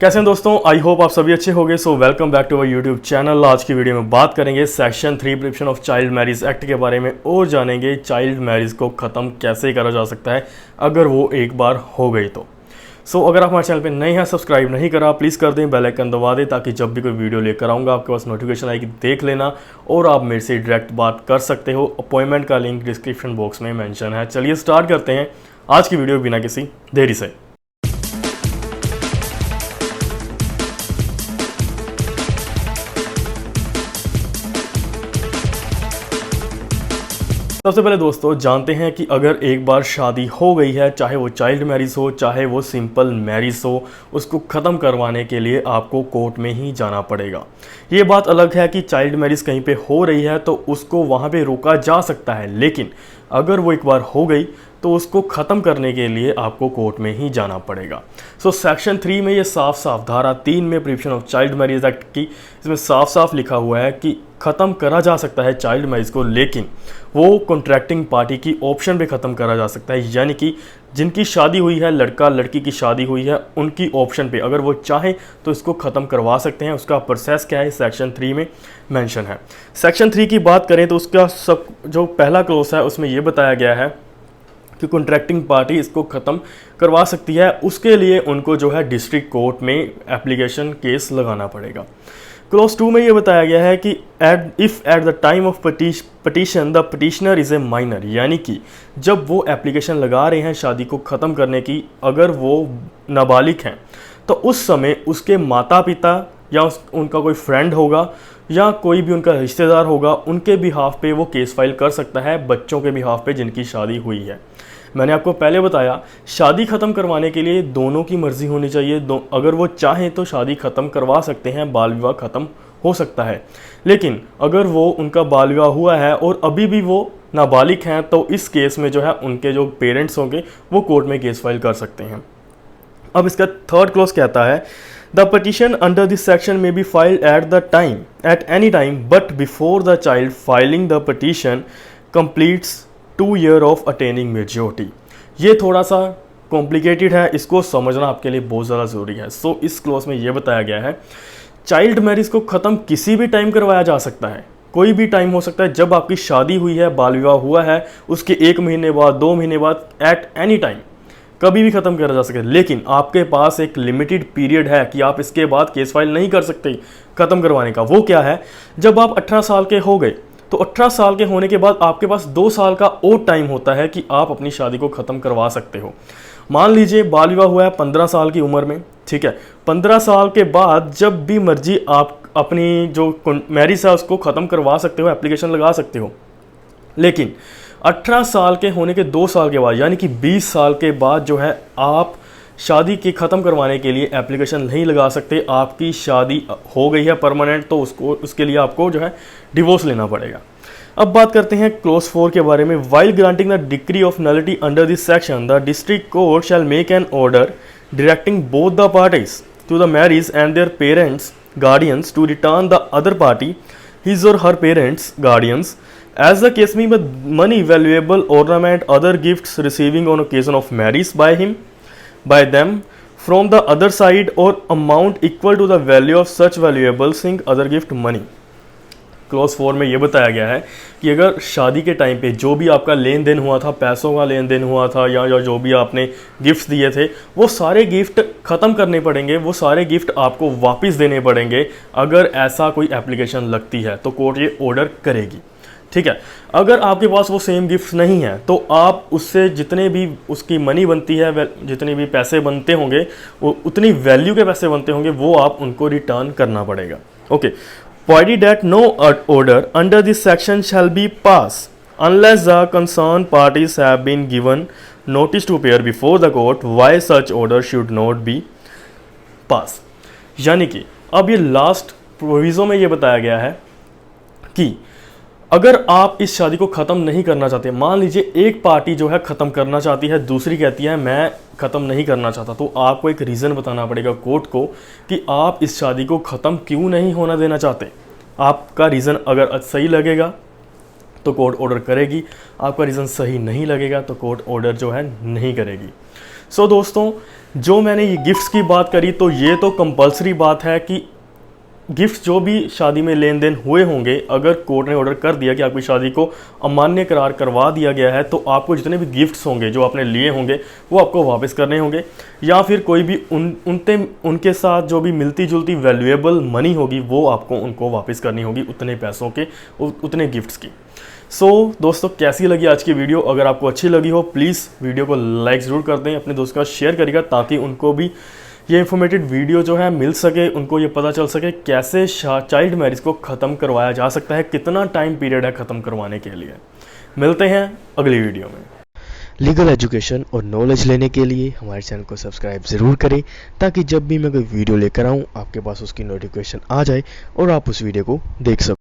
कैसे हैं दोस्तों, आई होप आप सभी अच्छे होंगे। So welcome back to our YouTube channel. आज की वीडियो में बात करेंगे section 3 prevention of child marriage act के बारे में और जानेंगे चाइल्ड मैरिज को ख़त्म कैसे करा जा सकता है अगर वो एक बार हो गई तो। अगर आप हमारे चैनल पे नए हैं, सब्सक्राइब नहीं करा, प्लीज़ कर दें, बेल आइकन दबा दें ताकि जब भी कोई वीडियो लेकर आऊँगा आपके पास नोटिफिकेशन आएगी, देख लेना और आप मेरे से डायरेक्ट बात कर सकते हो। अपॉइंटमेंट का लिंक डिस्क्रिप्शन बॉक्स में मेंशन है। चलिए स्टार्ट करते हैं आज की वीडियो बिना किसी देरी से। सबसे पहले दोस्तों जानते हैं कि अगर एक बार शादी हो गई है, चाहे वो चाइल्ड मैरिज हो चाहे वो सिंपल मैरिज हो, उसको ख़त्म करवाने के लिए आपको कोर्ट में ही जाना पड़ेगा। ये बात अलग है कि चाइल्ड मैरिज कहीं पे हो रही है तो उसको वहाँ पे रोका जा सकता है, लेकिन अगर वो एक बार हो गई तो उसको ख़त्म करने के लिए आपको कोर्ट में ही जाना पड़ेगा। सेक्शन 3 में ये साफ साफ धारा 3 में prevention of child marriage act की इसमें साफ साफ लिखा हुआ है कि ख़त्म करा जा सकता है चाइल्ड मैरिज को, लेकिन वो कॉन्ट्रैक्टिंग पार्टी की ऑप्शन पे ख़त्म करा जा सकता है। यानी कि जिनकी शादी हुई है, लड़का लड़की की शादी हुई है, उनकी ऑप्शन पे अगर वो चाहें तो इसको ख़त्म करवा सकते हैं। उसका प्रोसेस क्या है सेक्शन 3 में मेंशन है। सेक्शन 3 की बात करें तो उसका सब जो पहला क्लोज है उसमें ये बताया गया है कि कॉन्ट्रैक्टिंग पार्टी इसको ख़त्म करवा सकती है। उसके लिए उनको जो है डिस्ट्रिक्ट कोर्ट में एप्लीकेशन केस लगाना पड़ेगा। क्लोज 2 में ये बताया गया है कि if at the time of petition the petitioner is a minor, यानी कि जब वो एप्लीकेशन लगा रहे हैं शादी को ख़त्म करने की, अगर वो नाबालिग हैं तो उस समय उसके माता पिता या उनका कोई फ्रेंड होगा या कोई भी उनका रिश्तेदार होगा, उनके बिहाफ पे वो केस फाइल कर सकता है बच्चों के बिहाफ पे जिनकी शादी हुई है। मैंने आपको पहले बताया शादी ख़त्म करवाने के लिए दोनों की मर्ज़ी होनी चाहिए। अगर वो चाहें तो शादी ख़त्म करवा सकते हैं, बाल विवाह ख़त्म हो सकता है। लेकिन अगर वो उनका बाल विवाह हुआ है और अभी भी वो नाबालिग हैं तो इस केस में जो है उनके जो पेरेंट्स होंगे वो कोर्ट में केस फाइल कर सकते हैं। अब इसका थर्ड क्लॉज कहता है the petition under this section may be filed at any time but before the child filing the petition completes 2 years of attaining maturity. ये थोड़ा सा कॉम्प्लिकेटेड है, इसको समझना आपके लिए बहुत ज़्यादा ज़रूरी है। इस क्लॉज में ये बताया गया है चाइल्ड मैरिज को ख़त्म किसी भी टाइम करवाया जा सकता है। कोई भी टाइम हो सकता है। जब आपकी शादी हुई है, बाल विवाह हुआ है, उसके 1 महीने बाद, 2 महीने बाद, एट एनी टाइम कभी भी ख़त्म करा जा सकता है। लेकिन आपके पास एक लिमिटेड पीरियड है कि आप इसके बाद केस फाइल नहीं कर सकते ख़त्म करवाने का। वो क्या है, जब आप 18 साल के हो गए तो 18 साल के होने के बाद आपके पास 2 साल का और टाइम होता है कि आप अपनी शादी को ख़त्म करवा सकते हो। मान लीजिए बाल विवाह हुआ है 15 साल की उम्र में, ठीक है। 15 साल के बाद जब भी मर्जी आप अपनी जो मैरिज है उसको ख़त्म करवा सकते हो, एप्लीकेशन लगा सकते हो। लेकिन 18 साल के होने के 2 साल के बाद यानी कि 20 साल के बाद जो है आप शादी की ख़त्म करवाने के लिए एप्लीकेशन नहीं लगा सकते। आपकी शादी हो गई है परमानेंट तो उसके लिए आपको जो है डिवोर्स लेना पड़ेगा। अब बात करते हैं क्लोज 4 के बारे में। While granting the decree of nullity under this section the district court shall make an order directing both the parties to the marriage and their parents guardians to return the other party his or her parents guardians as the case may be money, valuable ornament, other gifts receiving on occasion of marriage by them from the other side or amount equal to the value of such valuable thing, other gift, money। Clause 4 में ये बताया गया है कि अगर शादी के time पे जो भी आपका लेन देन हुआ था, पैसों का लेन देन हुआ था या जो भी आपने गिफ्ट्स दिए थे, वो सारे गिफ्ट ख़त्म करने पड़ेंगे, वो सारे गिफ्ट आपको वापस देने पड़ेंगे। अगर ऐसा कोई एप्लीकेशन लगती है तो कोर्ट ये ऑर्डर करेगी, ठीक है। अगर आपके पास वो सेम गिफ्ट्स नहीं है तो आप उससे जितने भी उसकी मनी बनती है, जितने भी पैसे बनते होंगे, वो उतनी वैल्यू के पैसे बनते होंगे, वो आप उनको रिटर्न करना पड़ेगा। Okay, provided that no order under this section shall be pass unless the concern parties have been given notice to appear before the court why such order should not be pass. यानी कि अब ये last proviso में ये बताया गया है कि अगर आप इस शादी को ख़त्म नहीं करना चाहते, मान लीजिए एक पार्टी जो है ख़त्म करना चाहती है, दूसरी कहती है मैं ख़त्म नहीं करना चाहता, तो आपको एक रीज़न बताना पड़ेगा कोर्ट को कि आप इस शादी को ख़त्म क्यों नहीं होना देना चाहते। आपका रीज़न अगर सही लगेगा तो कोर्ट ऑर्डर करेगी, आपका रीज़न सही नहीं लगेगा तो कोर्ट ऑर्डर जो है नहीं करेगी। सो दोस्तों, जो मैंने ये गिफ्ट्स की बात करी, तो ये तो कंपलसरी बात है कि गिफ्ट्स जो भी शादी में लेन देन हुए होंगे, अगर कोर्ट ने ऑर्डर कर दिया कि आपकी शादी को अमान्य करार करवा दिया गया है, तो आपको जितने भी गिफ्ट्स होंगे जो आपने लिए होंगे वो आपको वापस करने होंगे, या फिर कोई भी उनके साथ जो भी मिलती जुलती वैल्यूएबल मनी होगी वो आपको उनको वापस करनी होगी, उतने पैसों के, उतने गिफ्ट्स की। दोस्तों, कैसी लगी आज की वीडियो? अगर आपको अच्छी लगी हो प्लीज़ वीडियो को लाइक ज़रूर कर दें, अपने दोस्त का शेयर करिएगा ताकि उनको भी ये इन्फॉर्मेटिव वीडियो जो है मिल सके, उनको ये पता चल सके कैसे चाइल्ड मैरिज को ख़त्म करवाया जा सकता है, कितना टाइम पीरियड है ख़त्म करवाने के लिए। मिलते हैं अगली वीडियो में। लीगल एजुकेशन और नॉलेज लेने के लिए हमारे चैनल को सब्सक्राइब ज़रूर करें ताकि जब भी मैं कोई वीडियो लेकर आऊँ आपके पास उसकी नोटिफिकेशन आ जाए और आप उस वीडियो को देख सको।